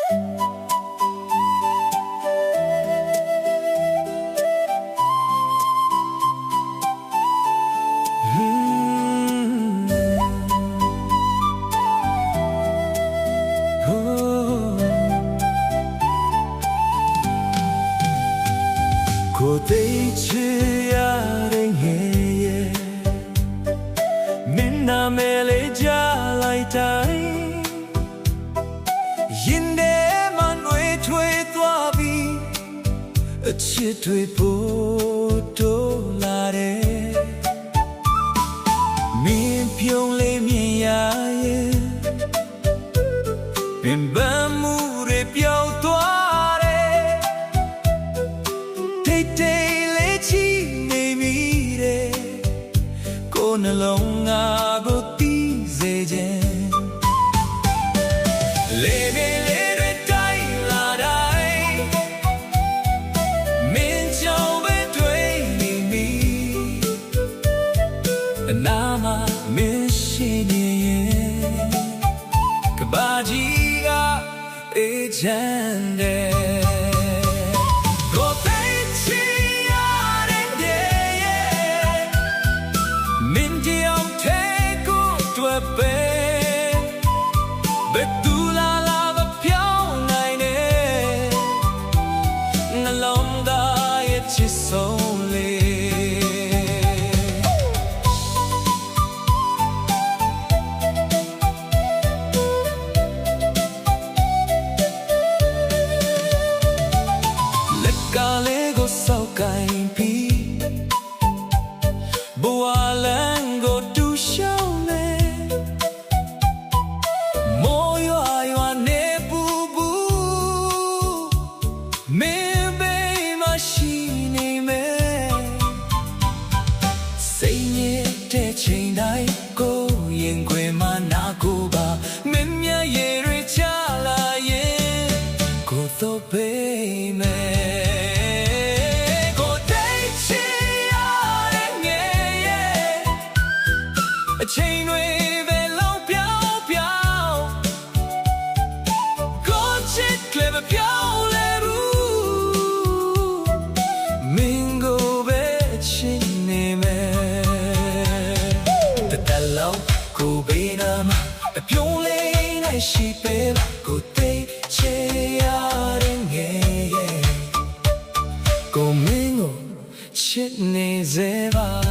ကိုသိချရတဲ့ငယ်ရဲ့မင်းနာမည်လေးကြားလိုက်တိုင်းရင်ထဲမှာနှွေထွေးသွားပြီးအချစ်တွေပိုတိုးလာတယ်မင်းပြုံးလေးမြင်ရရဲ့ပင်ပန်းမှုတွေပျောက်သွားနှလုံးငါကိုတီးစေခြင်းလေးလေးတွေတိုင်းလာတိုင်းမင်းကြောင့်ပဲတွေ့နေမိအနာမမင်းရှိနေရင်ကဘာကြီးကအေးချမ်းတယ်ဘယ်သူလာလာမပြောင်းနိုင်နဲ့နှလုံးသားရဲ့ချစ်ဆုံးလေးလက်ကလေးကိုစောက်ကိုင်ပြီးဘဝလမ်းကိုတူရှောင်းချိန်တိုင်းကိုရင်ခွေမှာနာကိုပါမင်းမြတ်ရေတွေချလာရင်ကိုတော့ပေးမယ်ကိုတိတ်ချရတဲ့ငယ်ရဲ့အချိန်တွေပဲလုံးပြောင်းပြောင်းကိုချစ်ကလေးမပြောင်းလဲဘူးမင်းကိုပဲချစ်နေမယ်ကိုဘေးနာမှာအပြုံးလေးနဲ့ရှိပေပါကိုသိချရတဲ့ငယ်ရဲ့ကိုမင်းကိုချစ်နေစေပါ